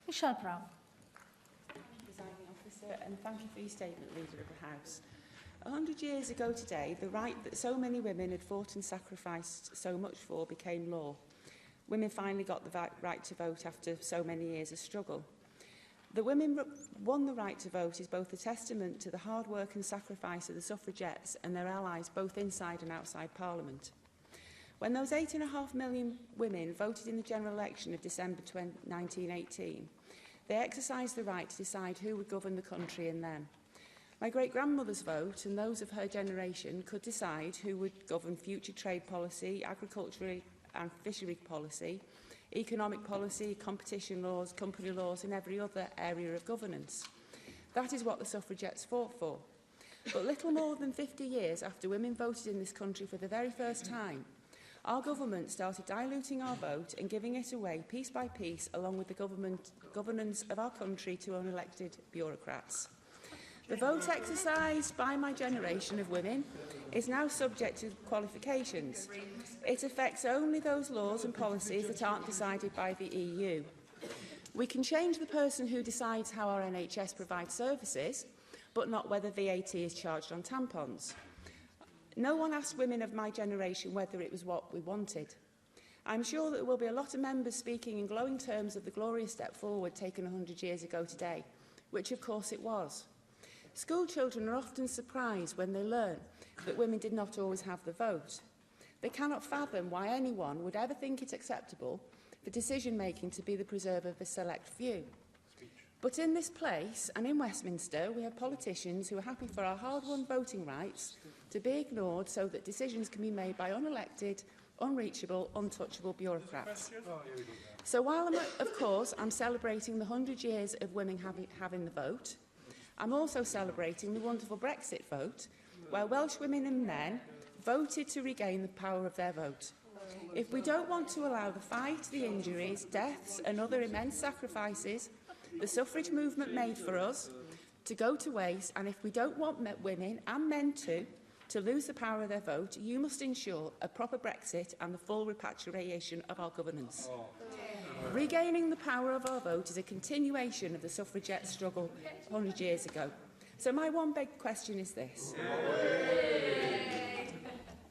Michelle Brown. Presiding Officer, and thank you for your statement, Leader of the House. 100 years ago today, the right that so many women had fought and sacrificed so much for became law. Women finally got the right to vote after so many years of struggle. The women won the right to vote is both a testament to the hard work and sacrifice of the suffragettes and their allies both inside and outside Parliament. When those 8.5 million women voted in the general election of December 1918, they exercised the right to decide who would govern the country and them. My great-grandmother's vote and those of her generation could decide who would govern future trade policy, agricultural and fishery policy, economic policy, competition laws, company laws and every other area of governance. That is what the suffragettes fought for. But little more than 50 years after women voted in this country for the very first time, our government started diluting our vote and giving it away piece by piece along with the governance of our country to unelected bureaucrats. The vote exercised by my generation of women is now subject to qualifications. It affects only those laws and policies that aren't decided by the EU. We can change the person who decides how our NHS provides services, but not whether VAT is charged on tampons. No one asked women of my generation whether it was what we wanted. I'm sure that there will be a lot of members speaking in glowing terms of the glorious step forward taken 100 years ago today, which of course it was. School children are often surprised when they learn that women did not always have the vote. They cannot fathom why anyone would ever think it acceptable for decision-making to be the preserver of a select few. But in this place and in Westminster, we have politicians who are happy for our hard-won voting rights to be ignored so that decisions can be made by unelected, unreachable, untouchable bureaucrats. So while, of course, I'm celebrating the 100 years of women having the vote, I'm also celebrating the wonderful Brexit vote, where Welsh women and men voted to regain the power of their vote. If we don't want to allow the fight, the injuries, deaths and other immense sacrifices the suffrage movement made for us to go to waste, and if we don't want women and men to lose the power of their vote, you must ensure a proper Brexit and the full repatriation of our governance. Regaining the power of our vote is a continuation of the suffragette struggle 100 years ago. So my one big question is this.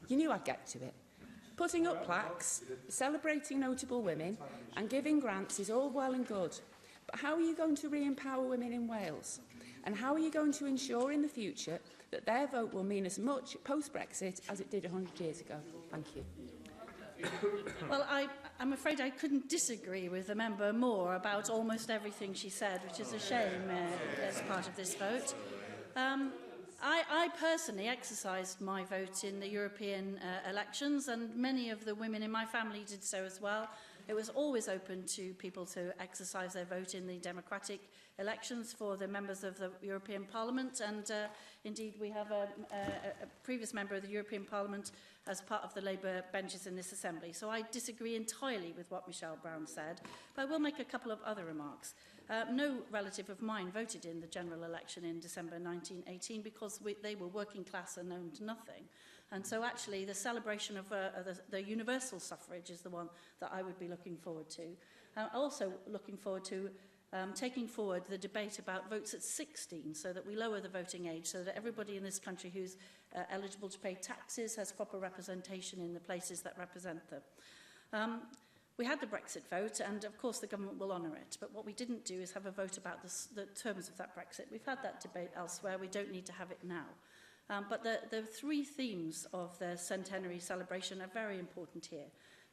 You knew I'd get to it. Putting up plaques, celebrating notable women and giving grants is all well and good. But how are you going to re-empower women in Wales? And how are you going to ensure in the future that their vote will mean as much post-Brexit as it did 100 years ago? Thank you. Well, I'm afraid I couldn't disagree with the member more about almost everything she said, which is a shame as part of this vote. I personally exercised my vote in the European elections, and many of the women in my family did so as well. It was always open to people to exercise their vote in the democratic elections for the members of the European Parliament, and indeed we have a previous member of the European Parliament as part of the Labour benches in this Assembly. So I disagree entirely with what Michelle Brown said, but I will make a couple of other remarks. No relative of mine voted in the general election in December 1918 because they were working class and owned nothing. And so actually the celebration of the universal suffrage is the one that I would be looking forward to. Also looking forward to taking forward the debate about votes at 16 so that we lower the voting age so that everybody in this country who's eligible to pay taxes has proper representation in the places that represent them. We had the Brexit vote, and of course the government will honour it, but what we didn't do is have a vote about the terms of that Brexit. We've had that debate elsewhere, we don't need to have it now. But the three themes of the Centenary celebration are very important here,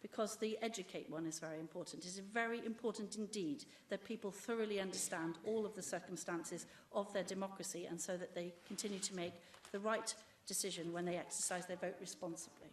because the educate one is very important. It is very important indeed that people thoroughly understand all of the circumstances of their democracy, and so that they continue to make the right decision when they exercise their vote responsibly.